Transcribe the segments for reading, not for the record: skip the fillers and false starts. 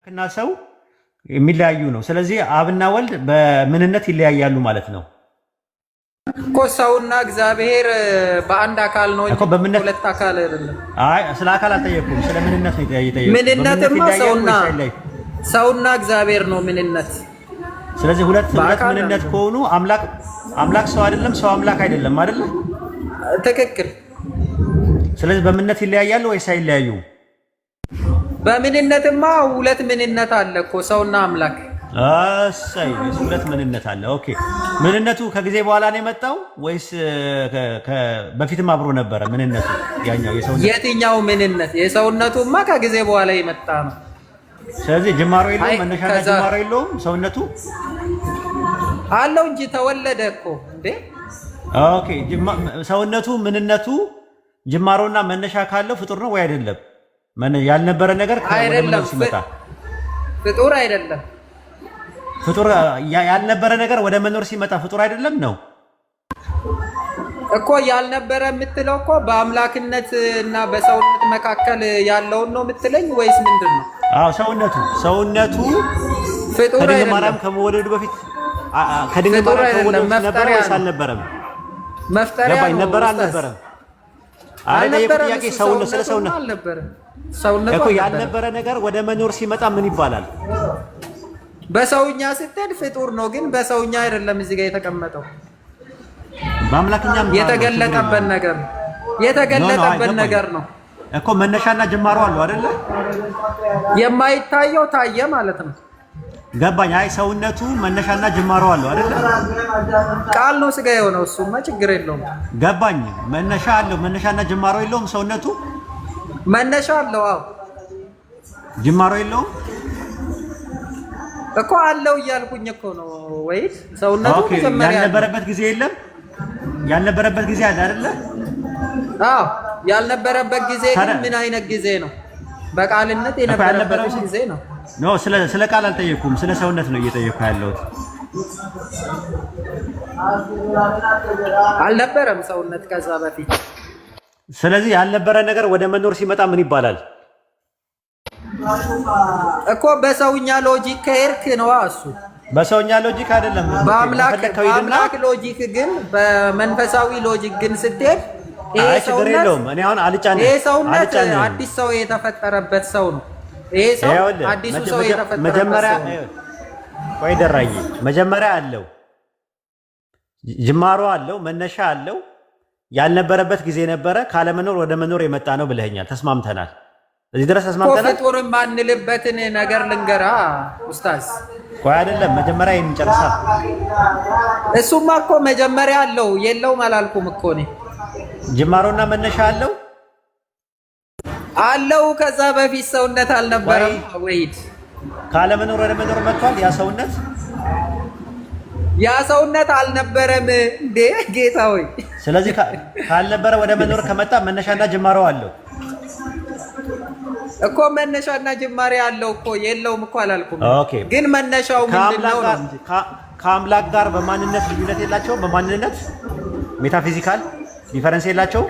እና ሰው የሚለያዩ ነው። ስለዚህ አብና ወልድ በምንነት ይለያያሉ ማለት ነው እኮ። ሰውና እግዚአብሔር በአንድ አካል ነው እንጂ ሁለት አካል አይደለም። አይ ስለ አካል አልጠየኩም፣ ስለ ምንነት ነው የጠየቁት። ምንነትማ ሰውና እግዚአብሔር ነው ምንነት። ስለዚህ ሁለት ምንነት ከሆኑ አምላክ ሰው አይደለም፣ ሰው አምላክ አይደለም አይደል? ትክክል። ስለዚህ በምንነት ይለያያሉ ወይስ አይለያዩ? በምንነትማ ሁለት ምንነት አለ እኮ ሰውና አምላክ። እሰይ ሁለት ምንነት አለ። ኦኬ ምንነቱ ከጊዜ በኋላ ነው የመጣው ወይስ በፊትም አብሮ ነበረ? ምንነቱ ያኛው የሰውነቱ የትኛው ምንነት? የሰውነቱማ ከጊዜ በኋላ የመጣ ነው። ስለዚህ ጅማሮ የለውም፣ መነሻና ጅማሮ የለውም። ሰውነቱ አለው እንጂ ተወለደ እኮ እንዴ። ኦኬ ሰውነቱ ምንነቱ ጅማሮና መነሻ ካለው ፍጡር ነው ወይ አይደለም? ያልነበረ ነገር ወደ መኖር ሲመጣ ፍጡር አይደለም። ፍጡር ያልነበረ ነገር ወደ መኖር ሲመጣ ፍጡር አይደለም ነው እኮ። ያልነበረ የምትለው እኮ በአምላክነት እና በሰውነት መካከል ያለውን ነው የምትለኝ ወይስ ምንድን ነው? አዎ ሰውነቱ ፍጡር ከድንግል ማርያም ከመወለዱ በፊት ከድንግል ማርያም ከመወለዱ ነበር ወይስ አልነበረም? መፍጠሪያ ነው። ነበር አልነበረም? አልነበረም። ጥያቄ ሰውነት ስለ ሰውነት እኮ ያልነበረ ነገር ወደ መኖር ሲመጣ ምን ይባላል? በሰውኛ ስትሄድ ፍጡር ነው፣ ግን በሰውኛ አይደለም እዚህ ጋር የተቀመጠው። በአምላክኛም የተገለጠበት ነገር ነው እኮ። መነሻና ጅማሮ አለው አይደለ? የማይታየው ታየ ማለት ነው። ገባኝ። አይ ሰውነቱ መነሻና ጅማሮ አለው አይደለ? ቃል ነው ስጋ የሆነው፣ እሱማ ችግር የለውም። ገባኝ። መነሻ አለው፣ መነሻና ጅማሮ የለውም ሰውነቱ? መነሻ አለው። አዎ ጅማሮ የለውም እኮ። አለው እያልኩኝ እኮ ነው። ወይስ ሰውነቱ ያልነበረበት ጊዜ የለም? ያልነበረበት ጊዜ አለ አይደለ? አዎ ያልነበረበት ጊዜ ግን ምን አይነት ጊዜ ነው? በቃልነት የነበረበት ጊዜ ነው። ኖ ስለ ቃል አልጠየኩም፣ ስለ ሰውነት ነው እየጠየኩ ያለሁት። አልነበረም ሰውነት ከዛ በፊት። ስለዚህ ያልነበረ ነገር ወደ መኖር ሲመጣ ምን ይባላል እኮ? በሰውኛ ሎጂክ ከሄድክ ነው እሱ። በሰውኛ ሎጂክ አይደለም፣ በአምላክ ሎጂክ ግን፣ በመንፈሳዊ ሎጂክ ግን ስትሄድ ይሄ ሰውነት አዲስ ሰው የተፈጠረበት ሰው ነው። ይሄ ሰው አዲሱ ሰው የተፈጠረበት ሰው ነው። ቆይ ደራዬ፣ መጀመሪያ አለው፣ ጅማሮ አለው፣ መነሻ አለው። ያልነበረበት ጊዜ ነበረ፣ ካለመኖር ወደ መኖር የመጣ ነው ብለኸኛል። ተስማምተናል። እዚህ ድረስ ተስማምተናል። ፍጡር የማንልበትን ነገር ልንገራ ኡስታዝ። ቆይ አይደለም፣ መጀመሪያ የሚጨርሳ እሱማ እኮ መጀመሪያ አለው የለውም አላልኩም እኮ እኔ። ጅማሮና መነሻ አለው። ከዛ በፊት ሰውነት አልነበረም። ወይድ ካለመኖር ወደ መኖር መጥቷል። ያ ሰውነት አልነበረም እንዴ ጌታ ሆይ። ስለዚህ ካልነበረ ወደ መኖር ከመጣ መነሻና ጅማሮ አለው እኮ። መነሻና ጅማሬ አለው እኮ። የለውም እኮ አላልኩም። ግን መነሻው ምንድነው? ከአምላክ ጋር በማንነት ልዩነት የላቸው? በማንነት ሜታፊዚካል ዲፈረንስ የላቸው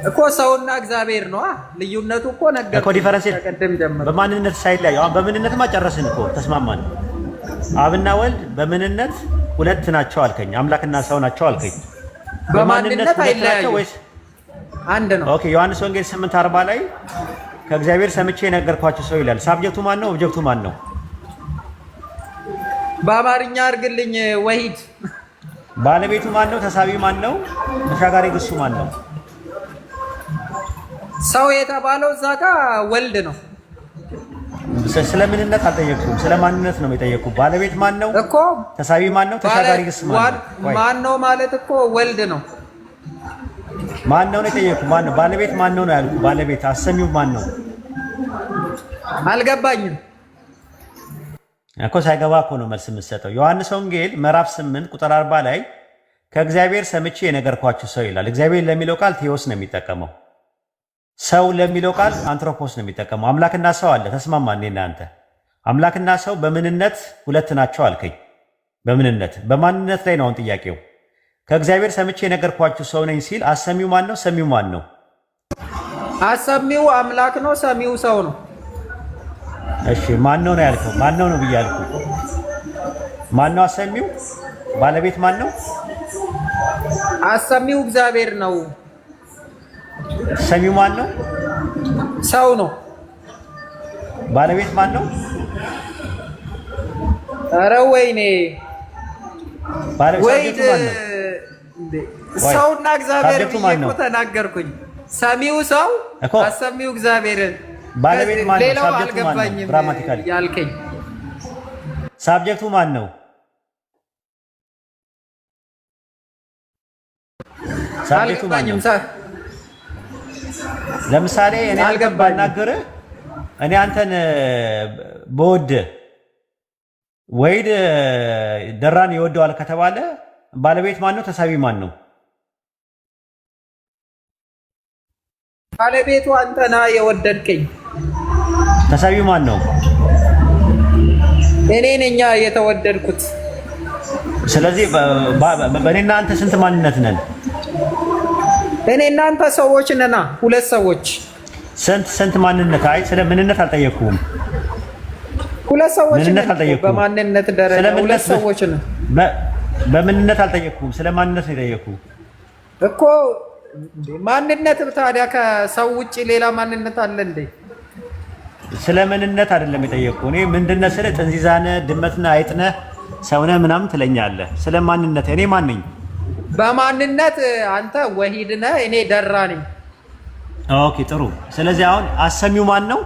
እኮ። ሰውና እግዚአብሔር ነው ልዩነቱ እኮ። ነገር እኮ ዲፈረንስ በማንነት ሳይለያዩ። አሁን በምንነትማ ጨረስን እኮ ተስማማን። አብና ወልድ በምንነት ሁለት ናቸው አልከኝ። አምላክና ሰው ናቸው አልከኝ። በማንነት አይለያዩም ወይስ አንድ ነው? ኦኬ ዮሐንስ ወንጌል 8:40 ላይ ከእግዚአብሔር ሰምቼ የነገርኳችሁ ሰው ይላል። ሳብጀክቱ ማን ነው? ኦብጀክቱ ማን ነው? በአማርኛ አድርግልኝ ወሂድ። ባለቤቱ ማን ነው? ተሳቢ ማን ነው? ተሻጋሪ ግሱ ማን ነው? ሰው የተባለው እዛ ጋር ወልድ ነው። ስለ ምንነት አልጠየቅኩም፣ ስለ ማንነት ነው የጠየቅኩት። ባለቤት ማን ነው እኮ? ተሳቢ ማን ነው? ተሻጋሪ ግስ ማን ነው? ማን ነው ማለት እኮ ወልድ ነው። ማን ነው የጠየቅኩት? ማን ነው? ባለቤት ማን ነው ያልኩት። ባለቤት አሰሚው ማን ነው? አልገባኝም እኮ። ሳይገባ እኮ ነው መልስ የምትሰጠው። ዮሐንስ ወንጌል ምዕራፍ 8 ቁጥር 40 ላይ ከእግዚአብሔር ሰምቼ የነገርኳችሁ ሰው ይላል። እግዚአብሔር ለሚለው ቃል ቴዎስ ነው የሚጠቀመው። ሰው ለሚለው ቃል አንትሮፖስ ነው የሚጠቀመው። አምላክና ሰው አለ። ተስማማን እኔ እናንተ። አምላክና ሰው በምንነት ሁለት ናቸው አልከኝ። በምንነት በማንነት ላይ ነው አሁን ጥያቄው። ከእግዚአብሔር ሰምቼ የነገርኳችሁ ሰው ነኝ ሲል አሰሚው ማን ነው? ሰሚው ማን ነው? አሰሚው አምላክ ነው፣ ሰሚው ሰው ነው። እሺ ማን ነው ያልከው? ማን ነው ብያልኩ? ማን ነው አሰሚው? ባለቤት ማን ነው? አሰሚው እግዚአብሔር ነው። ሰሚው ማን ነው? ሰው ነው። ባለቤት ማን ነው? ኧረ ወይኔ ባለቤት ማን ነው? ሰውና እግዚአብሔር ብዬ እኮ ተናገርኩኝ። ሰሚው ሰው፣ አሰሚው እግዚአብሔርን። ባለቤት ማን ነው? ሌላው ሳብጀክቱ ማን ነው? አልገባኝም ግራማቲካሊ ያልከኝ ሳብጀክቱ ማን ነው? ሳብጀክቱ ማን ነው? ለምሳሌ እኔ አንተን ባናገርህ እኔ አንተን በወድ ወይድ ደራን ይወደዋል ከተባለ ባለቤት ማን ነው? ተሳቢ ማን ነው? ባለቤቱ አንተና የወደድከኝ። ተሳቢው ማን ነው? እኔ ነኝ የተወደድኩት። ስለዚህ በእኔና አንተ ስንት ማንነት ነን? እኔ እናንተ ሰዎች ነና፣ ሁለት ሰዎች። ስንት ማንነት? አይ ስለ ምንነት አልጠየቅኩም። ሁለት ሰዎች ምንነት አልጠየቅኩም። በማንነት ደረጃ ሁለት ሰዎች ነን። በምንነት አልጠየቅኩም። ስለ ማንነት ነው የጠየቅኩህ እኮ። ማንነት ታዲያ ከሰው ውጭ ሌላ ማንነት አለ እንዴ? ስለ ምንነት አይደለም የጠየቅኩህ። እኔ ምንድነህ ስለ ጥንዚዛነህ፣ ድመትነህ፣ አይጥነህ፣ ሰውነህ ምናምን ትለኛለህ። ስለ ማንነት እኔ ማን ነኝ? በማንነት አንተ ወሂድ ነህ፣ እኔ ደራ ነኝ። ኦኬ ጥሩ። ስለዚህ አሁን አሰሚው ማን ነው?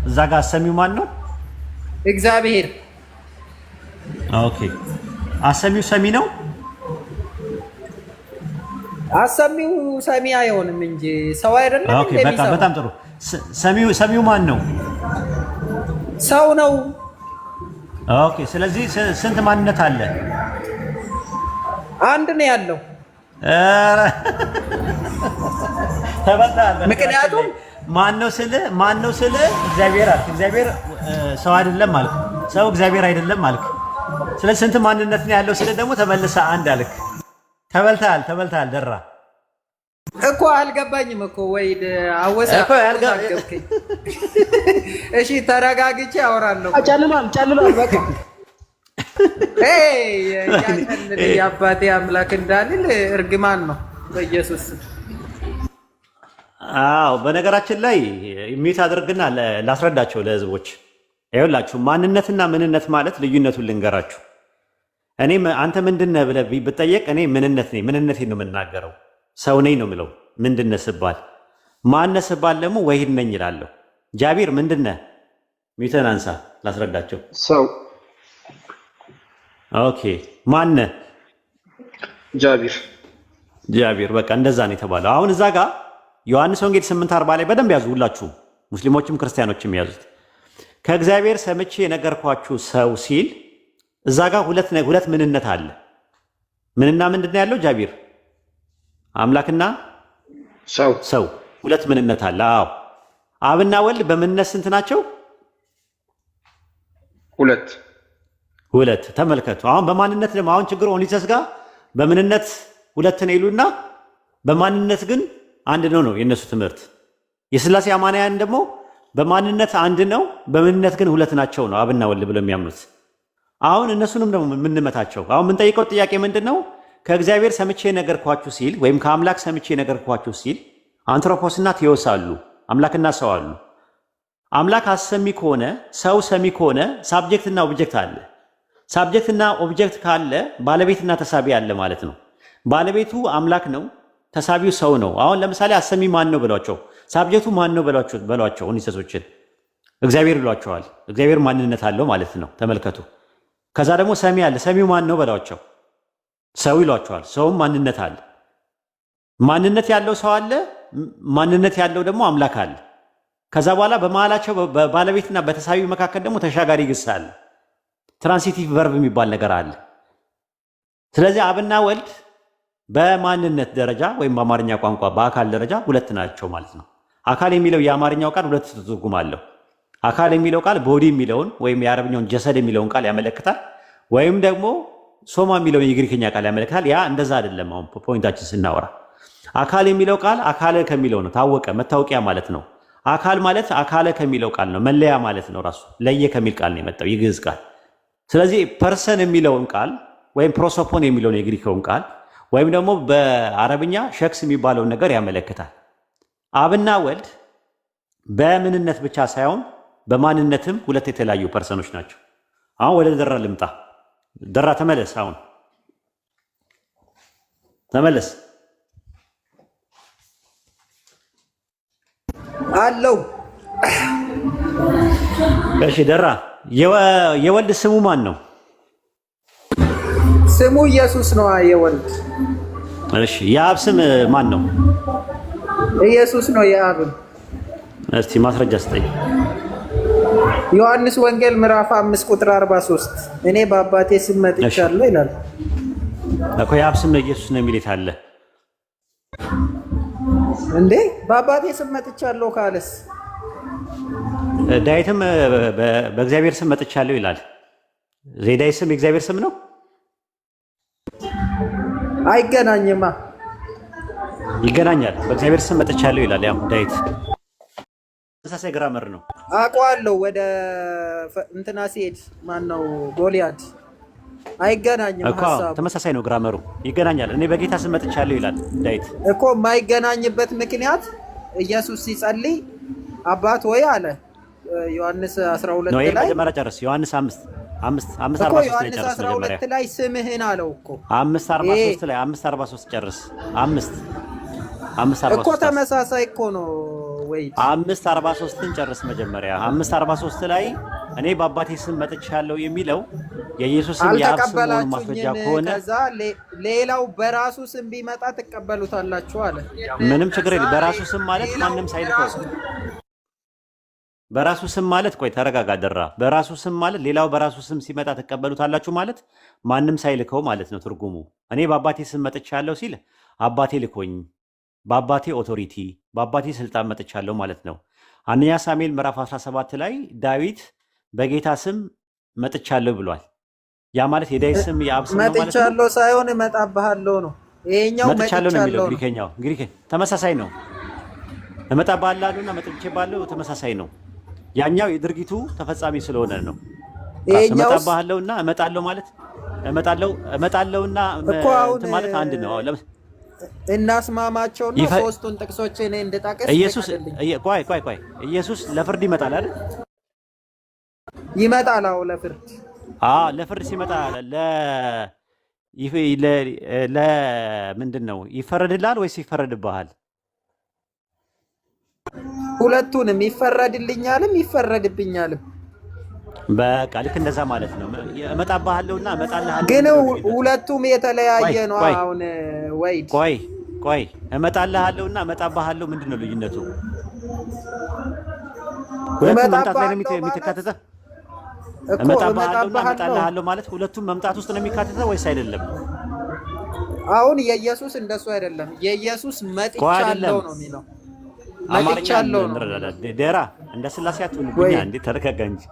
እዛ ጋር አሰሚው ማን ነው? እግዚአብሔር። ኦኬ አሰሚው ሰሚ ነው? አሰሚው ሰሚ አይሆንም እንጂ ሰው አይደለም። ኦኬ በቃ በጣም ጥሩ። ሰሚው ማን ነው? ሰው ነው። ኦኬ ስለዚህ ስንት ማንነት አለ? አንድ ነው ያለው። ተበልተሃል። ምክንያቱም ማን ነው ስለ እግዚአብሔር አልክ። እግዚአብሔር ሰው አይደለም አልክ። ሰው እግዚአብሔር አይደለም አልክ። ስለዚህ ስንት ማንነት ነው ያለው ስለ ደግሞ ተመልሰህ አንድ አልክ። ተበልተሃል ደራ እኮ አልገባኝም እኮ ወይድ አወሳ አልገባኝ። እሺ ተረጋግቼ አወራለሁ። ጨልሏል በቃ የአባቴ አምላክ እንዳልል እርግማን ነው በኢየሱስ። አዎ በነገራችን ላይ ሚት አድርግና ላስረዳቸው ለህዝቦች። ይኸውላችሁ ማንነትና ምንነት ማለት ልዩነቱን ልንገራችሁ። እኔ አንተ ምንድነህ ብለህ ብትጠየቅ እኔ ምንነቴን ነው የምናገረው። ሰው ነኝ ነው የምለው። ምንድነህ ስባል ማነህ ስባል ደግሞ ወሂድ ነኝ እላለሁ። ጃቢር ምንድነህ? ሚተን አንሳ ላስረዳቸው። ሰው። ኦኬ ማነህ? ጃቢር። በቃ እንደዛ ነው የተባለው። አሁን እዛ ጋር ዮሐንስ ወንጌል 8:40 ላይ በደንብ ያዙ ሁላችሁ፣ ሙስሊሞችም ክርስቲያኖችም ያዙት። ከእግዚአብሔር ሰምቼ የነገርኳችሁ ሰው ሲል እዛ ጋር ሁለት ምንነት አለ። ምንና ምንድን ነው ያለው? ጃቢር አምላክና ሰው ሁለት ምንነት አለ። አዎ አብና ወልድ በምንነት ስንት ናቸው? ሁለት። ተመልከቱ። አሁን በማንነት ደግሞ አሁን ችግሩ ኦኒሰስ ጋር በምንነት ሁለት ነው ይሉና በማንነት ግን አንድ ነው የነሱ ትምህርት። የሥላሴ አማንያን ደግሞ በማንነት አንድ ነው፣ በምንነት ግን ሁለት ናቸው ነው አብና ወልድ ብለው የሚያምኑት። አሁን እነሱንም ደግሞ የምንመታቸው። አሁን የምንጠይቀው ጥያቄ ምንድን ነው? ከእግዚአብሔር ሰምቼ ነገርኳችሁ ሲል ወይም ከአምላክ ሰምቼ ነገርኳችሁ ሲል አንትሮፖስና ቴዎስ አሉ፣ አምላክና ሰው አሉ። አምላክ አሰሚ ከሆነ ሰው ሰሚ ከሆነ ሳብጀክትና ኦብጀክት አለ። ሳብጀክትና ኦብጀክት ካለ ባለቤትና ተሳቢ አለ ማለት ነው። ባለቤቱ አምላክ ነው፣ ተሳቢው ሰው ነው። አሁን ለምሳሌ አሰሚ ማን ነው በሏቸው፣ ሳብጀክቱ ማን ነው በሏቸው። ኦኒሰሶችን እግዚአብሔር ብሏቸዋል። እግዚአብሔር ማንነት አለው ማለት ነው። ተመልከቱ። ከዛ ደግሞ ሰሚ አለ። ሰሚው ማን ነው በሏቸው፣ ሰው ይሏቸዋል። ሰውም ማንነት አለ። ማንነት ያለው ሰው አለ፣ ማንነት ያለው ደግሞ አምላክ አለ። ከዛ በኋላ በመሃላቸው በባለቤትና በተሳቢው መካከል ደግሞ ተሻጋሪ ግስ አለ። ትራንሲቲቭ ቨርብ የሚባል ነገር አለ። ስለዚህ አብና ወልድ በማንነት ደረጃ ወይም በአማርኛ ቋንቋ በአካል ደረጃ ሁለት ናቸው ማለት ነው። አካል የሚለው የአማርኛው ቃል ሁለት ትርጉም አለው። አካል የሚለው ቃል ቦዲ የሚለውን ወይም የአረብኛውን ጀሰድ የሚለውን ቃል ያመለክታል፣ ወይም ደግሞ ሶማ የሚለውን የግሪክኛ ቃል ያመለክታል። ያ እንደዛ አይደለም። አሁን ፖይንታችን ስናወራ አካል የሚለው ቃል አካል ከሚለው ነው፣ ታወቀ፣ መታወቂያ ማለት ነው። አካል ማለት አካለ ከሚለው ቃል ነው፣ መለያ ማለት ነው። ራሱ ለየ ከሚል ቃል ነው የመጣው የግዕዝ ቃል። ስለዚህ ፐርሰን የሚለውን ቃል ወይም ፕሮሶፖን የሚለውን የግሪክውን ቃል ወይም ደግሞ በአረብኛ ሸክስ የሚባለውን ነገር ያመለክታል። አብና ወልድ በምንነት ብቻ ሳይሆን በማንነትም ሁለት የተለያዩ ፐርሰኖች ናቸው። አሁን ወደ ደራ ልምጣ። ደራ ተመለስ። አሁን ተመለስ አለው። እሺ ደራ፣ የወልድ ስሙ ማን ነው? ስሙ ኢየሱስ ነው የወልድ። እሺ የአብ ስም ማን ነው? ኢየሱስ ነው የአብ። እስቲ ማስረጃ ስጠኝ። ዮሐንስ ወንጌል ምዕራፍ 5 ቁጥር 43 እኔ በአባቴ ስም መጥቻለሁ ይላል እኮ። የአብ ስም ኢየሱስ ነው የሚል አለ እንዴ? በአባቴ ስም መጥቻለሁ ካለስ? ዳዊትም በእግዚአብሔር ስም መጥቻለሁ ይላል። ዳዊት ስም የእግዚአብሔር ስም ነው? አይገናኝማ። ይገናኛል። በእግዚአብሔር ስም መጥቻለሁ ይላል። ያው ዳዊት ተመሳሳይ ግራመር ነው። አውቀዋለሁ። ወደ እንትና ሲሄድ ማን ነው ጎልያድ። አይገናኝም ሐሳቡ። ተመሳሳይ ነው ግራመሩ። ይገናኛል። እኔ በጌታ ስም መጥቻለሁ ይላል ዳዊት እኮ። የማይገናኝበት ምክንያት ኢየሱስ ሲጸልይ አባት ወይ አለ ዮሐንስ 12 ላይ ነው። መጀመሪያ ጨርስ። ዮሐንስ 5:43 ላይ ጨርስ። መጀመሪያ 12 ላይ ስምህን አለው እኮ 5:43 ላይ 5:43 ጨርስ። 5:43 እኮ ተመሳሳይ እኮ ነው። ወይ 5:43ን ጨርስ መጀመሪያ። 5:43 ላይ እኔ በአባቴ ስም መጥቻለሁ የሚለው የኢየሱስም የአብ ስም መሆኑን ማስረጃ ከሆነ ከዛ ሌላው በራሱ ስም ቢመጣ ትቀበሉታላችሁ አለ። ምንም ችግር የለም። በራሱ ስም ማለት ማንም ሳይልከው። በራሱ ስም ማለት ቆይ ተረጋጋ ደራ። በራሱ ስም ማለት ሌላው በራሱ ስም ሲመጣ ትቀበሉታላችሁ ማለት ማንም ሳይልከው ማለት ነው ትርጉሙ። እኔ በአባቴ ስም መጥቻለሁ ሲል አባቴ ልኮኝ በአባቴ ኦቶሪቲ በአባቴ ስልጣን መጥቻለሁ ማለት ነው። አንደኛ ሳሙኤል ምዕራፍ 17 ላይ ዳዊት በጌታ ስም መጥቻለሁ ብሏል። ያ ማለት የዳዊት ስም የአብ ስም ነው ማለት ነው። መጥቻለሁ ሳይሆን እመጣብሃለሁ ነው። ይሄኛው መጥቻለሁ ነው የሚለው ግሪከኛው። ግሪክ ተመሳሳይ ነው። እመጣብሃለሁና መጥቼብሃለሁ ተመሳሳይ ነው። ያኛው የድርጊቱ ተፈጻሚ ስለሆነ ነው። እመጣብሃለሁና እመጣለሁ ማለት እመጣለሁና ማለት አንድ ነው። እናስማማቸውና ሶስቱን ጥቅሶች እኔ እንድጠቅስ ኢየሱስ ቆይ ኢየሱስ ለፍርድ ይመጣል አይደል? ይመጣል። አዎ ለፍርድ ለፍርድ ሲመጣ ምንድን ነው ይፈረድልሃል ወይስ ይፈረድብሃል? ሁለቱንም ይፈረድልኛልም ይፈረድብኛልም። በቃ ልክ እንደዛ ማለት ነው። እመጣብሃለሁና እመጣልሃለሁ ግን ሁለቱም የተለያየ ነው። አሁን ቆይ እመጣልሃለሁና እመጣብሃለሁ ምንድን ነው ልዩነቱ? ሁለቱም መምጣት ላይ ነው የሚተካተተው? እመጣብሃለሁና እመጣልሃለሁ ማለት ሁለቱም መምጣት ውስጥ ነው የሚካተተው ወይስ አይደለም? አሁን የኢየሱስ እንደሱ አይደለም። የኢየሱስ መጥቻለሁ ነው የሚለው። መጥቻለሁ ነው ደራ። እንደ ስላሴ አትሁንብኝ እንዴ! ተረጋጋ እንጂ።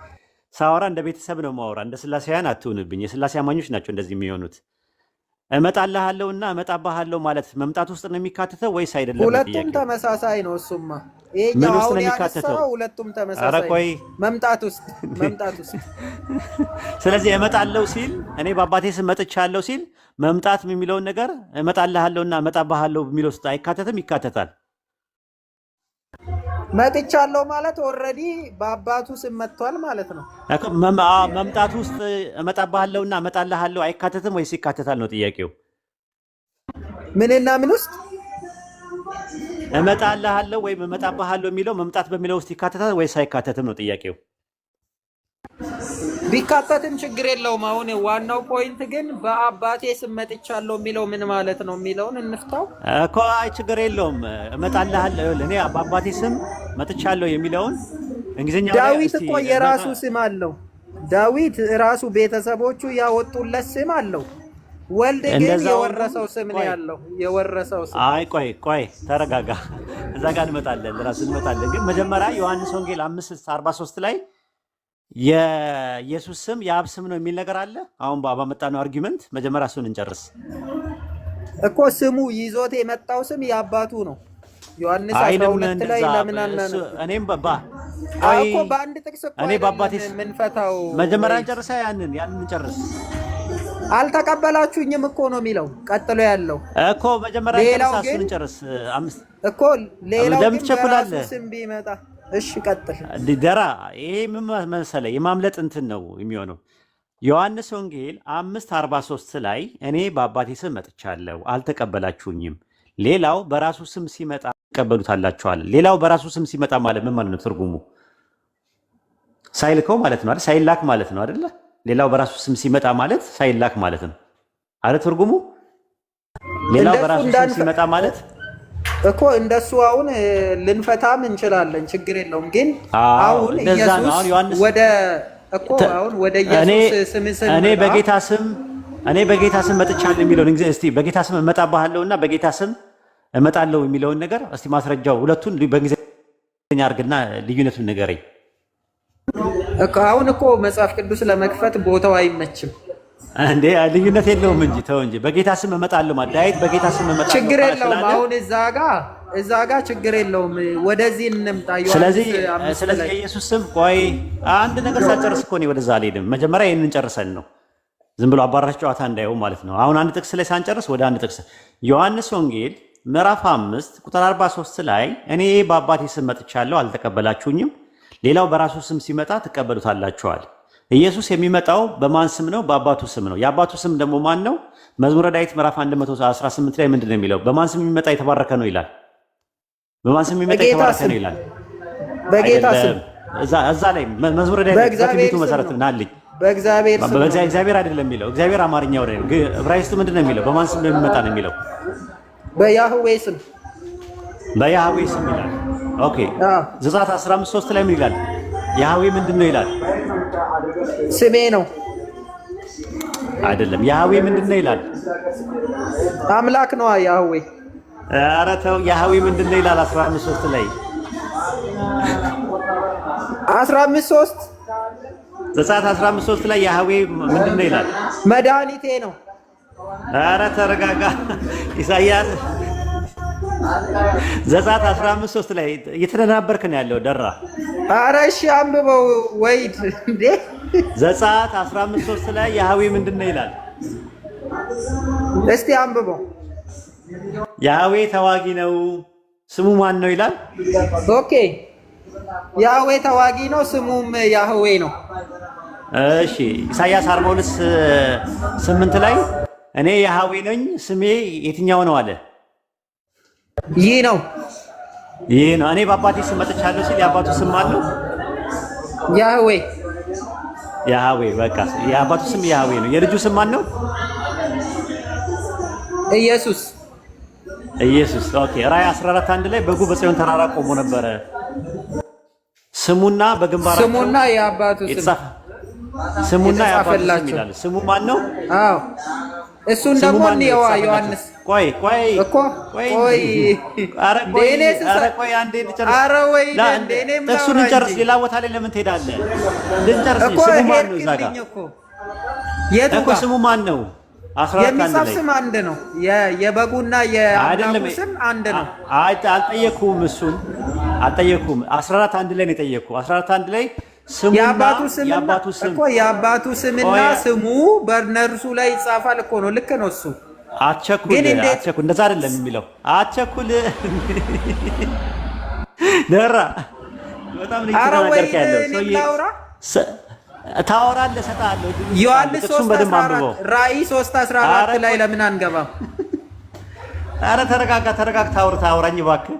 ሳወራ እንደ ቤተሰብ ነው ማወራ። እንደ ስላሴያን አትሁንብኝ። የስላሴ አማኞች ናቸው እንደዚህ የሚሆኑት። እመጣልሃለሁና እመጣብሃለሁ ማለት መምጣት ውስጥ ነው የሚካተተው ወይስ አይደለም? ሁለቱም ተመሳሳይ ነው። እሱማ ይሄኛው አሁን ያነሳው ሁለቱም ተመሳሳይ ነው። መምጣት ውስጥ ስለዚህ እመጣለሁ ሲል እኔ በአባቴ ስም መጥቻለሁ ሲል መምጣት የሚለውን ነገር እመጣልሃለሁና እመጣብሃለሁ የሚለው ውስጥ አይካተትም? ይካተታል። መጥቻለሁ ማለት ኦልሬዲ በአባቱ ስም መጥቷል ማለት ነው። መምጣቱ ውስጥ እመጣብሃለሁና እመጣልሃለሁ አይካተትም ወይስ ይካተታል ነው ጥያቄው። ምንና ምን ውስጥ እመጣልሃለሁ ወይም እመጣብሃለሁ የሚለው መምጣት በሚለው ውስጥ ይካተታል ወይስ አይካተትም ነው ጥያቄው። ቢካተትም ችግር የለውም። አሁን ዋናው ፖይንት ግን በአባቴ ስም መጥቻለሁ የሚለው ምን ማለት ነው የሚለውን እንፍታው እኮ። አይ ችግር የለውም። እመጣልሃለሁ እኔ በአባቴ ስም መጥቻለሁ የሚለውን እንግሊዝኛ ዳዊት እኮ የራሱ ስም አለው። ዳዊት ራሱ ቤተሰቦቹ ያወጡለት ስም አለው። ወልድ ግን የወረሰው ስም ነው ያለው። የወረሰው ስም አይ ቆይ ተረጋጋ። እዛ ጋር እንመጣለን። ግን መጀመሪያ ዮሐንስ ወንጌል 5:43 ላይ የኢየሱስ ስም የአብ ስም ነው የሚል ነገር አለ። አሁን ባመጣነው አርጊመንት መጀመሪያ እሱን እንጨርስ እኮ። ስሙ ይዞት የመጣው ስም የአባቱ ነው። ዮሐንስ 12 ላይ ለምን አናነ እኔም እኮ በአንድ ጥቅስ እኮ እኔ በአባቴ የምንፈታው መጀመሪያ ጨርሳ ያንን ጨርስ። አልተቀበላችሁኝም እኮ ነው የሚለው ቀጥሎ ያለው እኮ መጀመሪያ ጨርሳ እሱን ጨርስ። አምስት እኮ ሌላው ለምን ትቸኩላለህ? በራሱ ስም ቢመጣ እሺ ቀጥል። ደራ ይሄ ምን መሰለህ የማምለጥ እንትን ነው የሚሆነው። ዮሐንስ ወንጌል 5:43 ላይ እኔ በአባቴ ስም መጥቻለሁ አልተቀበላችሁኝም፣ ሌላው በራሱ ስም ሲመጣ ትቀበሉታላችኋል። ሌላው በራሱ ስም ሲመጣ ማለት ምን ማለት ነው? ትርጉሙ ሳይልከው ማለት ነው አይደል? ሳይላክ ማለት ነው አይደለ? ሌላው በራሱ ስም ሲመጣ ማለት ሳይላክ ማለት ነው አይደል? ትርጉሙ ሌላው በራሱ ስም ሲመጣ ማለት እኮ እንደሱ አሁን ልንፈታም እንችላለን፣ ችግር የለውም። ግን አሁን ኢየሱስ ወደ እኮ አሁን ወደ ኢየሱስ ስም እኔ በጌታ ስም መጥቻለሁ የሚለውን እስቲ በጌታ ስም እመጣብሃለሁና በጌታ ስም እመጣለሁ የሚለውን ነገር እስቲ ማስረጃው ሁለቱን በእንግሊዝኛ አድርግና ልዩነቱን ንገረኝ። አሁን እኮ መጽሐፍ ቅዱስ ለመክፈት ቦታው አይመችም እንዴ? ልዩነት የለውም እንጂ ተው እንጂ በጌታ ስም እመጣለሁ ማለት ዳዊት በጌታ ስም እመጣለሁ ችግር የለውም። አሁን እዛ ጋ ችግር የለውም። ወደዚህ እንምጣ። ስለዚህ የኢየሱስ ስም ቆይ አንድ ነገር ሳጨርስ እኮ ነው ወደዛ አልሄድም። መጀመሪያ ይሄንን ጨርሰን ነው ዝም ብሎ አባራሽ ጨዋታ እንዳይው ማለት ነው። አሁን አንድ ጥቅስ ላይ ሳንጨርስ ወደ አንድ ጥቅስ ዮሐንስ ወንጌል ምዕራፍ 5 ቁጥር 43 ላይ እኔ በአባቴ ስም መጥቻለሁ አልተቀበላችሁኝም፣ ሌላው በራሱ ስም ሲመጣ ትቀበሉታላችኋል። ኢየሱስ የሚመጣው በማን ስም ነው? በአባቱ ስም ነው። የአባቱ ስም ደግሞ ማን ነው? መዝሙረ ዳዊት ምዕራፍ 118 ላይ ምንድን ነው የሚለው? በማን ስም የሚመጣ የተባረከ ነው ይላል። በማን ስም የሚመጣ የተባረከ ነው ይላል። በጌታ ስም እዛ ላይ መዝሙረ ዳዊት በትንቢቱ መሰረት ናልኝ በእግዚአብሔር ስም ነው። እግዚአብሔር አይደለም የሚለው እግዚአብሔር አማርኛ ወሬ ነው። ዕብራይስጡ ምንድን ነው የሚለው? በማን ስም የሚመጣ ነው የሚለው? በያህዌ ስም በያህዌ ስም ይላል። ኦኬ ዘጸአት 15:3 ላይ ምን ይላል? ያህዌ ምንድን ነው ይላል? ስሜ ነው አይደለም። ያህዌ ምንድን ነው ይላል? አምላክ ነው ያህዌ። ኧረ ተው። ያህዌ ምንድን ነው ይላል? 15:3 ላይ 15:3 ዘጸአት 15:3 ላይ ያህዌ ምንድን ነው ይላል? መድኃኒቴ ነው። ኧረ ተረጋጋ ኢሳይያስ። ዘጸአት 15:3 ላይ እየተደናበርክ ነው ያለው ደራ። ኧረ እሺ አንብበው ወይድ እንዴ። ዘጸአት 15:3 ላይ ያህዌ ምንድን ነው ይላል? እስቲ አንብበው። ያህዌ ተዋጊ ነው፣ ስሙ ማን ነው ይላል? ኦኬ ያህዌ ተዋጊ ነው፣ ስሙም ያህዌ ነው። እሺ ኢሳይያስ 42:8 ላይ እኔ ያህዌ ነኝ፣ ስሜ የትኛው ነው አለ? ይህ ነው። እኔ በአባቴ ስም መጥቻለሁ ሲል የአባቱ ስም ማን ነው? ያህዌ። በቃ የአባቱ ስም ያህዌ ነው። የልጁ ስም ማን ነው? ኢየሱስ። ኦኬ ራእይ 14:1 ላይ በጉ በጽዮን ተራራ ቆሞ ነበረ። ስሙና በግንባራቸው ስሙና የአባቱ ስም ስሙና የአባቱ ስም ይላል። ስሙ ማን ነው? አዎ እሱን ደግሞ ነው ዮሐንስ። ቆይ አንዴ ልጨርስ። እሱን እንጨርስ። ሌላ ቦታ ላይ ለምን ትሄዳለህ? ልንጨርስ። ስሙ ማን ነው? እዛ ጋር እኮ ስሙ ማን ነው? የሚጻፍ ስም አንድ ነው። የበጉና የአምላኩ ስም አንድ ነው። አልጠየኩም። እሱን አልጠየኩም። 14:1 ላይ ነው የጠየኩህ። 14:1 ላይ የአባቱ ስምና ስሙ በእነርሱ ላይ ይጻፋል እኮ ነው። ልክ ነው። እሱ አትቸኩል። እንደዛ አይደለም የሚለው። አትቸኩል ደራ። በጣም ልጅ ያለው ታወራለህ፣ እሰጥሃለሁ። ዮሐንስ 3:14 ራእይ 3:14 ላይ ለምን አንገባም? ኧረ ተረጋጋ። ታውራኝ እባክህ።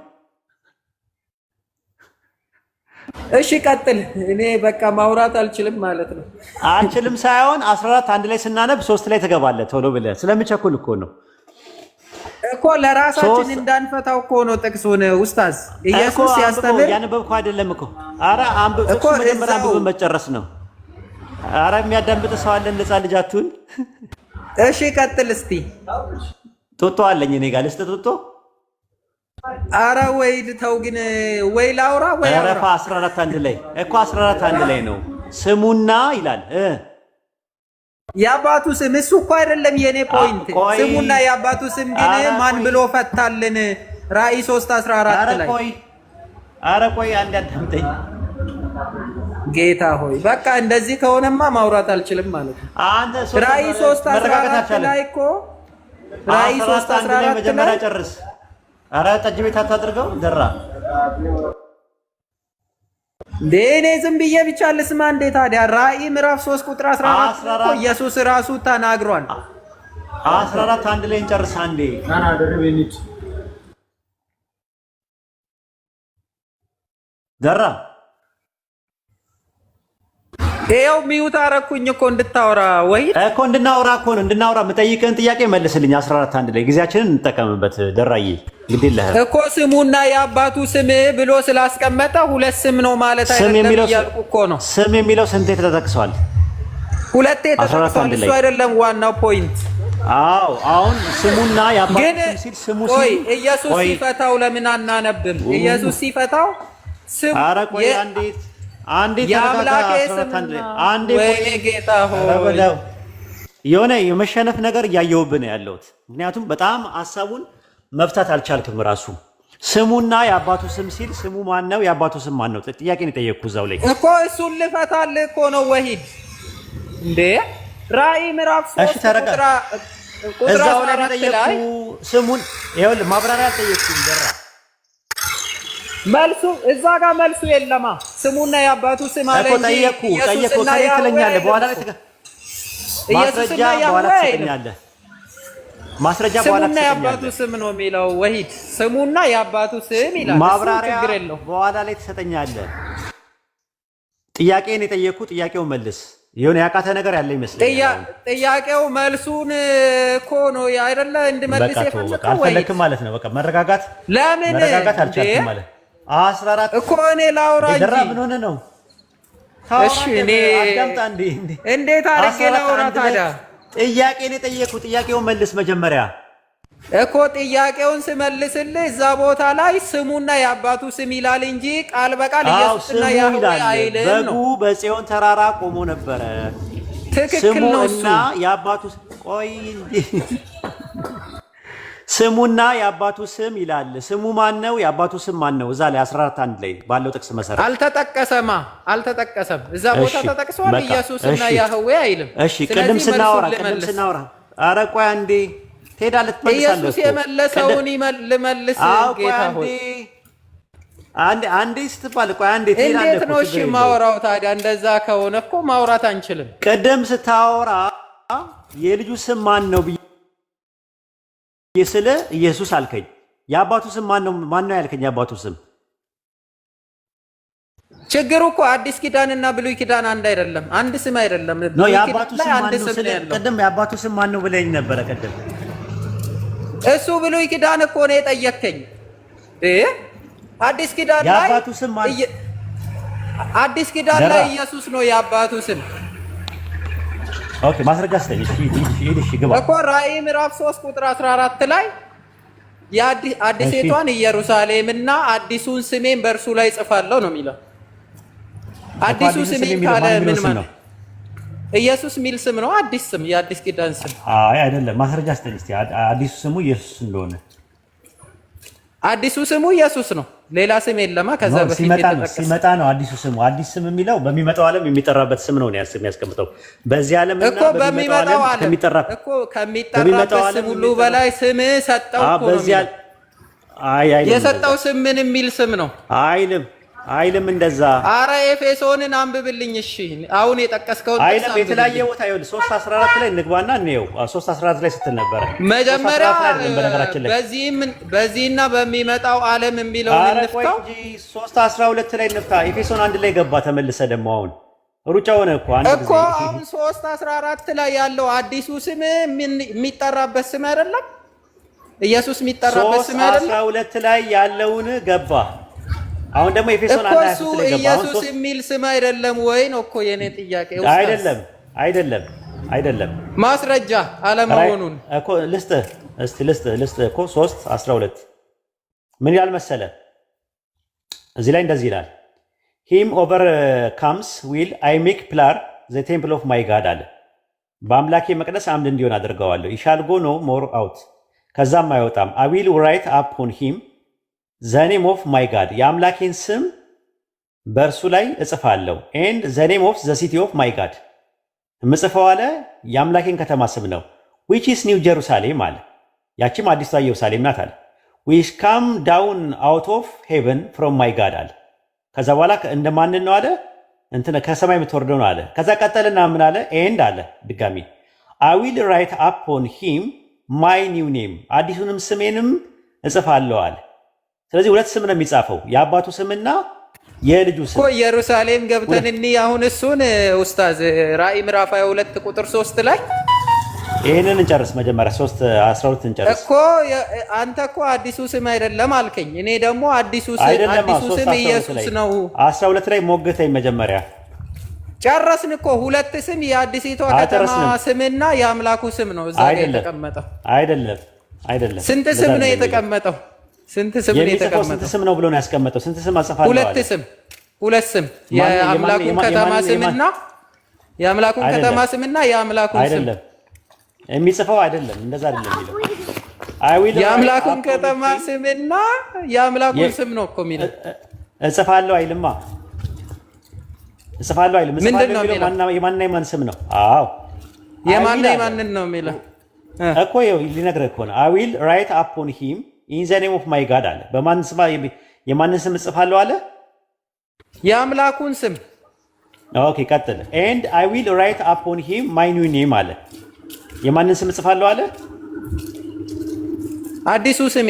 እሺ ቀጥል። እኔ በቃ ማውራት አልችልም ማለት ነው። አልችልም ሳይሆን 14:1 ላይ ስናነብ 3 ላይ ትገባለህ ቶሎ ብለህ ስለምቸኩል እኮ ነው እኮ ለራሳችን እንዳንፈታው እኮ ነው ጥቅሱን። ኡስታዝ ኢየሱስ ያስተምር ያነበብኩ አይደለም እኮ። ኧረ ጥቅሱ መጀመሪያ አንብበን መጨረስ ነው። ኧረ የሚያዳምጥ ሰው አለ። ነፃ ልጅ አትሁን። እሺ ቀጥል እስቲ። ጡጦ አለኝ እኔ ጋር ልስጥ ጡጦ። ኧረ ወይ ተው ግን ወይ ላውራ ወይ አውራ። 14:1 ላይ እኮ 14:1 ላይ ነው ስሙና ይላል የአባቱ ስም። እሱ እኮ አይደለም የኔ ፖይንት። ስሙና የአባቱ ስም ግን ማን ብሎ ፈታልን? ራእይ 3:14 ላይ ኧረ ቆይ አንድ አዳምጠኝ ጌታ ሆይ በቃ እንደዚህ ከሆነማ ማውራት አልችልም ማለት ነው። ራእይ 3:14 ላይ እኮ ራእይ 3:14 መጀመሪያ ጨርስ። ኧረ ጠጅ ቤት አታድርገው ደራ እኔ ዝም ብዬ ብቻ ልስማ እንዴ ታዲያ? ራእይ ምዕራፍ 3 ቁጥር 14 እኮ ኢየሱስ ራሱ ተናግሯል። 14 አንድ ላይ እንጨርስ አንዴ። ደራ ይኸው ሚውት አደረኩኝ እኮ እንድታወራ ወይ እኮ እንድናወራ እኮ ነው እንድናወራ። የምጠይቅህን ጥያቄ መልስልኝ። 14 አንድ ላይ ጊዜያችንን እንጠቀምበት። ደራዬ ግዴለህ እኮ ስሙና የአባቱ ስም ብሎ ስላስቀመጠ ሁለት ስም ነው ማለት አይደለም እያልኩ እኮ ነው። ስም የሚለው ስንቴ ተጠቅሷል? ሁለቴ ተጠቅሷል። እሱ አይደለም ዋናው ፖይንት። አዎ አሁን ስሙና የአባቱ ስም ሲል ስሙ ሲል ኢየሱስ ሲፈታው ለምን አናነብም? ኢየሱስ ሲፈታው ስም ኧረ ቆይ አንዴ የአምላኬ ስም አንዴ ወይ ጌታ ሆይ የሆነ የመሸነፍ ነገር እያየሁብህ ነው ያለሁት። ምክንያቱም በጣም ሀሳቡን መፍታት አልቻልክም። ራሱ ስሙና የአባቱ ስም ሲል ስሙ ማን ነው? የአባቱ ስም ማን ነው? ጥያቄ ነው የጠየቅኩህ እዛው ላይ እኮ እሱን ልፈታልህ እኮ ነው ወሂድ እንዴ ራእይ ምዕራፍ 3 ቁጥር 14 ላይ ስሙን ይኸውልህ ማብራሪያ አልጠየቅኩም። ደራ መልሱ እዛ ጋር መልሱ የለማ። ስሙና የአባቱ ስም አለ እንጂ ጠየቅኩ ትለኛለህ። በኋላ ላይ ማስረጃ በኋላ ትሰጠኛለህ። ማስረጃ በኋላ ስሙና የአባቱ ስም ነው የሚለው ወሂድ። ስሙና የአባቱ ስም ይላል። ማብራሪያ በኋላ ላይ ትሰጠኛለህ። ጥያቄን የጠየቅኩ ጥያቄውን መልስ። የሆነ ያቃተ ነገር ያለ ይመስለኛል። ጥያቄው መልሱን እኮ ነው አይደለ? እንድመልስ የፈለከው ወይ አልፈለክም ማለት ነው። በቃ መረጋጋት አልቻልክም ማለት 14 እኮ እኔ ላውራ እንጂ ደራ ምን ሆነ ነው? እሺ እኔ አዳምጣ እንዴ እንዴት አድርጌ ላውራ ታዲያ? ጥያቄን የጠየቅኩ ጥያቄውን መልስ መጀመሪያ እኮ ጥያቄውን ስመልስልህ እዛ ቦታ ላይ ስሙና የአባቱ ስም ይላል እንጂ ቃል በቃል ኢየሱስና ያህዌ አይልም ነው። በጉ በጽዮን ተራራ ቆሞ ነበረ። ትክክል ነው። ስሙና የአባቱ ቆይ እንጂ ስሙና የአባቱ ስም ይላል። ስሙ ማን ነው? የአባቱ ስም ማን ነው? እዛ ላይ 14 አንድ ላይ ባለው ጥቅስ መሰረት አልተጠቀሰም። እዛ ቦታ ተጠቅሷል። ኢየሱስና ያህዌ አይልም። እሺ ቅድም ስናወራ ኧረ ቆይ አንዴ ትሄዳለህ ትመልሳለህ። ኢየሱስ የመለሰውን ልመልስ ጌታ ሆይ አንዴ ስትባል ቆይ አንዴ ትሄዳለህ። እንዴት ነው እሺ ማውራው ታዲያ? እንደዛ ከሆነ እኮ ማውራት አንችልም። ቅድም ስታወራ የልጁ ስም ማን ነው ብዬ ስለ ኢየሱስ አልከኝ። የአባቱ ስም ማን ነው ያልከኝ? የአባቱ ስም ችግሩ እኮ አዲስ ኪዳንና ብሉይ ኪዳን አንድ አይደለም፣ አንድ ስም አይደለም። ነው የአባቱ ስም ማን ነው ስለ ቅድም የአባቱ ስም ማን ነው ብለኝ ነበረ ቅድም። እሱ ብሉይ ኪዳን እኮ ነው የጠየከኝ። አዲስ ኪዳን ላይ የአባቱ ስም ማን? አዲስ ኪዳን ላይ ኢየሱስ ነው የአባቱ ስም። ኦኬ ማስረጃ ስለኝ እሺ ግባ እኮ ራእይ ምዕራፍ 3 ቁጥር 14 ላይ አዲሴቷን ኢየሩሳሌምና አዲሱን ስሜን በእርሱ ላይ ጽፋለሁ ነው የሚለው። አዲሱ ስሜን ካለ ምን ማለት ኢየሱስ ሚል ስም ነው? አዲስ ስም፣ የአዲስ ኪዳን ስም አይደለም። ማስረጃ ስለኝ እስቲ አዲሱ ስሙ ኢየሱስ እንደሆነ። አዲሱ ስሙ ኢየሱስ ነው፣ ሌላ ስም የለማ። ከዛ በፊት ሲመጣ ነው አዲሱ ስሙ። አዲስ ስም የሚለው በሚመጣው ዓለም የሚጠራበት ስም ነው የሚያስቀምጠው። በዚህ ዓለም እኮ በሚመጣው ዓለም እኮ ከሚጠራበት ስም ሁሉ በላይ ስም ሰጠው እኮ ነው። የሰጠው ስም ምን የሚል ስም ነው? አይልም እንደዛ። አረ ኤፌሶንን አንብብልኝ እሺ። አሁን የጠቀስከውን አይልም። የተለያየ ቦታ ይኸውልህ 3:14 ላይ እንግባና እንየው። 3:14 ላይ ስትል ነበረ መጀመሪያ በዚህና በሚመጣው ዓለም የሚለውን እንፍታው። 3:12 ላይ እንፍታ። ኤፌሶን 1 ላይ ገባ ተመልሰ ደግሞ አሁን ሩጫ ሆነ እኮ አንድ ጊዜ እኮ አሁን 3:14 ላይ ያለው አዲሱ ስም የሚጠራበት ስም አይደለም። ኢየሱስ የሚጠራበት ስም አይደለም። 3:12 ላይ ያለውን ገባ። አሁን ደግሞ ኤፌሶን 1 ላይ ገባ። ኢየሱስ የሚል ስም አይደለም ወይ ነው እኮ የኔ ጥያቄ። አይደለም ማስረጃ አለመሆኑን እኮ ልስጥህ እኮ 3:12 ምን ይላል መሰለ? እዚህ ላይ እንደዚህ ይላል ሂም ኦቨርካምስ ዊል አይ ሜክ ፕላር ዘ ቴምፕል ኦፍ ማይ ጋድ አለ። በአምላኬ መቅደስ አምድ እንዲሆን አድርገዋለሁ። ይሻል ጎ ኖ ሞር አውት ከዛም አይወጣም። አይ ዊል ራይት አፕ ኦን ሂም ዘ ኔም ኦፍ ማይ ጋድ የአምላኬን ስም በእርሱ ላይ እጽፋለሁ። ኤንድ ዘ ኔም ኦፍ ዘ ሲቲ ኦፍ ማይ ጋድ የምጽፈው አለ የአምላኬን ከተማ ስም ነው። ዊች ኢስ ኒው ጀሩሳሌም አለ ያቺም አዲሷ ኢየሩሳሌም ናት አለ። ዊች ካም ዳውን አውት ኦፍ ሄቨን ፍሮም ማይ ጋድ አለ። ከዛ በኋላ እንደማንን ነው አለ እንትን ከሰማይ የምትወርደው ነው አለ። ከዛ ቀጠልና ምን አለ? ኤንድ አለ ድጋሚ አይ ዊል ራይት አፕ ኦን ሂም ማይ ኒው ኔም አዲሱንም ስሜንም እጽፋለሁ አለ። ስለዚህ ሁለት ስም ነው የሚጻፈው የአባቱ ስምና የልጁ ስም። ኢየሩሳሌም ገብተን እኒ አሁን እሱን ኡስታዝ ራእይ ምዕራፍ 22 ቁጥር 3 ላይ ይሄንን እንጨርስ መጀመሪያ 3:12 እንጨርስ እኮ አንተ እኮ አዲሱ ስም አይደለም አልከኝ። እኔ ደግሞ አዲሱ ስም ኢየሱስ ነው። 12 ላይ ሞገተኝ መጀመሪያ ጨረስን እኮ ሁለት ስም የአዲሲቷ ከተማ ስምና የአምላኩ ስም ነው እዛ ጋር የተቀመጠው። አይደለም ስንት ስም ነው የተቀመጠው? ስንት ስም ነው የተቀመጠው? ስንት ስም ነው ብሎ ነው ያስቀመጠው? ስንት ስም አጽፋለሁ? ሁለት ስም የአምላኩን ከተማ ስምና የአምላኩን ከተማ ስምና የአምላኩን ስም የሚጽፈው አይደለም። እንደዛ አይደለም የሚለው የአምላኩን ከተማ ስምና የአምላኩን ስም ነው እኮ የሚለው። እጽፋለሁ አይልማ። እጽፋለሁ አይልም። ምንድን ነው የሚለው? የማንና የማን ስም ነው? አዎ የማንና የማንን ነው የሚለው እኮ ይኸው ሊነግርህ እኮ ነው። አይ ዊል ራይት አፕ ኦን ሂም ኢን ዘ ኔም ኦፍ ማይ ጋድ አለ። በማን ስም የማንን ስም እጽፋለሁ አለ? የአምላኩን ስም። ኦኬ ቀጥል። ኤንድ አይ ዊል ራይት አፕ ኦን ሂም ማይ ኒው ኔም አለ። የማንን ስም እጽፋለሁ አለ? አዲሱ ስሜ።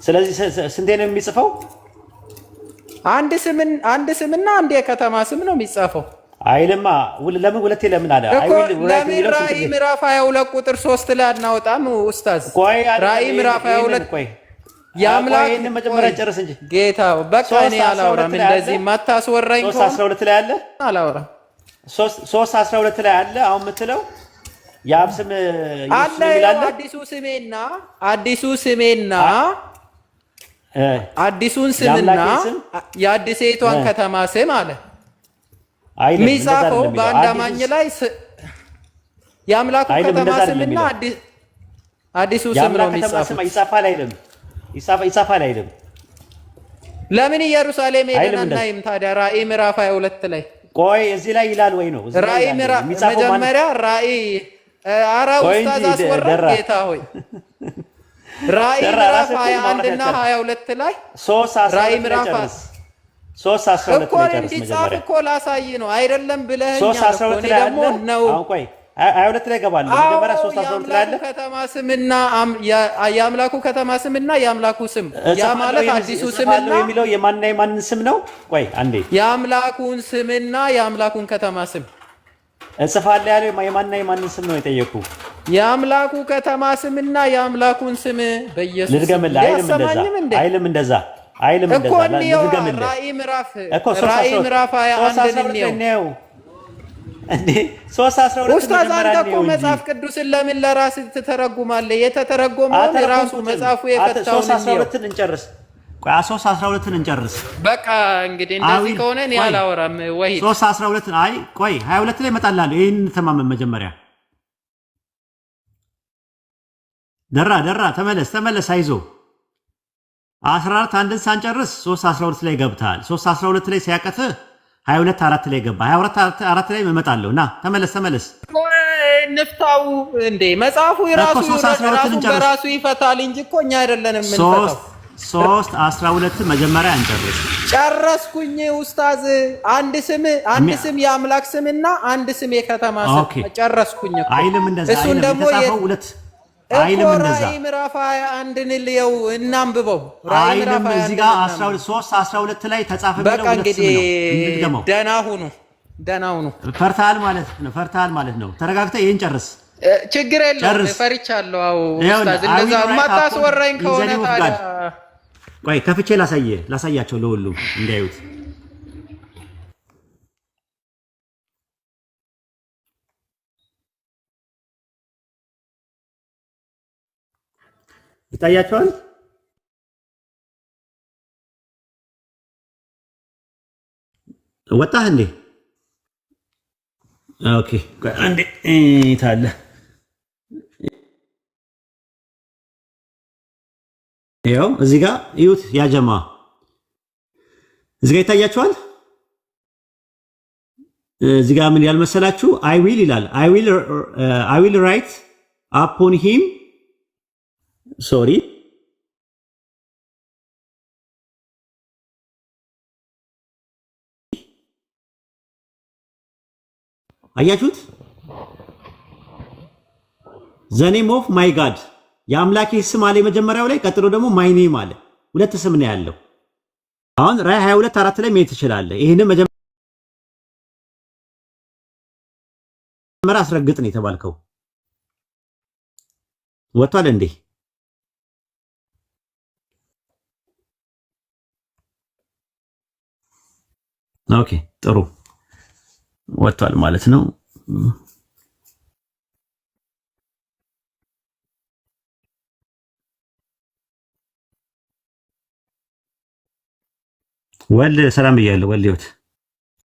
ስለዚህ ስንቴ ነው የሚጽፈው? አንድ ስምና አንድ የከተማ ስም ነው የሚጻፈው። አይልማ። ለምን ሁለቴ ለምን አለ? ለምን ራእይ ምዕራፍ 22 ቁጥር 3 ላይ አናወጣም ኡስታዝ? ራእይ ምዕራፍ 22 የአምላክ መጀመሪያ ጨርስ እንጂ ጌታው። በቃ እኔ አላወራም እንደዚህ ማታስወራኝ ከሆነ 3:12 ላይ አለ። አላወራም 3:12 ላይ አለ። አሁን የምትለው የአብ ስም አለ። አዲሱን ስምና የአዲሴቷን ከተማ ስም አለ የሚጻፈው በአንድ አማኝ ላይ የአምላኩ ከተማ ስምና አዲሱ ስም ነው የሚጻፈው። ይጻፋል አይልም። ለምን ኢየሩሳሌም ሄደን አናይም ታዲያ? ራእይ ምዕራፍ 22 ላይ ቆይ እዚህ ላይ ይላል ወይ ነው? ራእይ መጀመሪያ ራእይ ኧረ ኡስታዝ አስወራኝ ጌታ ሆይ። ራእይ ምዕራፍ 21 እና 22 ላይ ራእይ ምዕራፍ 3:12 እኮ እንዲጻፍ እኮ ላሳይ ነው አይደለም ብለኸኛል እኮ። እኔ ደግሞ ነው 22 ላይ እገባለሁ። መጀመሪያ 3:12 ላይ አለ ከተማ ስምና የአምላኩ ከተማ ስምና የአምላኩ ስም ያ ማለት አዲሱ ስምና የሚለው የማንና የማንን ስም ነው? ቆይ አንዴ የአምላኩን ስምና የአምላኩን ከተማ ስም እጽፋለሁ ያለው የማንና የማንን ስም ነው የጠየቁ? የአምላኩ ከተማ ስምና የአምላኩን ስም በኢየሱስ ልድገምልህ። አይልም እንደዛ እኮ ልድገምልህ። ራእይ ምዕራፍ 21 ነው እንዴ 3:12 ኡስታዝ አንተ እኮ መጽሐፍ ቅዱስን ለምን ለራስህ ትተረጉማለህ? የተተረጎመውን ራሱ መጽሐፉ የፈታውን ነው። 3:12 እንጨርስ። ቆይ 3:12 እንጨርስ። በቃ እንግዲህ እንደዚህ ከሆነ እኔ አላወራም። ወይ 3:12 አይ ቆይ 22 ላይ እመጣልሃለሁ። ይሄን ተማመን መጀመሪያ። ደራ ተመለስ አይዞ 14 አንድን ሳንጨርስ 3:12 ላይ ገብተሃል። 3:12 ላይ ሲያቀትህ 22:4 ላይ ገባ። 22:4 ላይ እመጣለሁ። ና ተመለስ። ንፍታው እንዴ መጽሐፉ ራሱ በራሱ ይፈታል እንጂ እኮ እኛ አይደለንም የምንፈታው። 3:12 መጀመሪያ እንጨርስ። ጨረስኩኝ ኡስታዝ። አንድ ስም የአምላክ ስምና አንድ ስም የከተማ ስም ጨረስኩኝ እኮ። አይልም እንደዛ። እሱን ደግሞ አይልም እንደዛ። ራእይ ምዕራፍ 21 ልየው እናንብበው። አይልም እዚህ ጋር 3:12 ላይ ተጻፈ ብለው በቃ እንግዲህ ደህና ሁኑ። ፈርታል ማለት ነው። ተረጋግተህ ይሄን ጨርስ። ችግር የለውም። ፈርቻለሁ። አዎ ኡስታዝ፣ እንደዛ ማታስወራኝ ከሆነ ታዲያ ቆይ ከፍቼ ላሳያቸው ለሁሉም እንዲያዩት። ይታያቸዋል። ወጣህ እንዴ? ኦኬ አንዴ ታለ ይኸው እዚህ ጋር እዩት ያጀማ እዚህ ጋር ይታያችኋል። እዚህ ጋር ምን ያልመሰላችሁ አይ ዊል ይላል። አይ ዊል ራይት አፖን ሂም ሶሪ አያችሁት? ዘ ኔም ኦፍ ማይ ጋድ የአምላኬ ስም አለ መጀመሪያው ላይ፣ ቀጥሎ ደግሞ ማይ ኔም አለ። ሁለት ስም ነው ያለው። አሁን ራዕይ 22:4 ላይ መሄድ ትችላለህ። ይሄንን መጀመሪያ አስረግጥ ነው የተባልከው። ወጥቷል እንዴ? ኦኬ ጥሩ ወጥቷል ማለት ነው። ወል ሰላም ብያለሁ። ወልዮት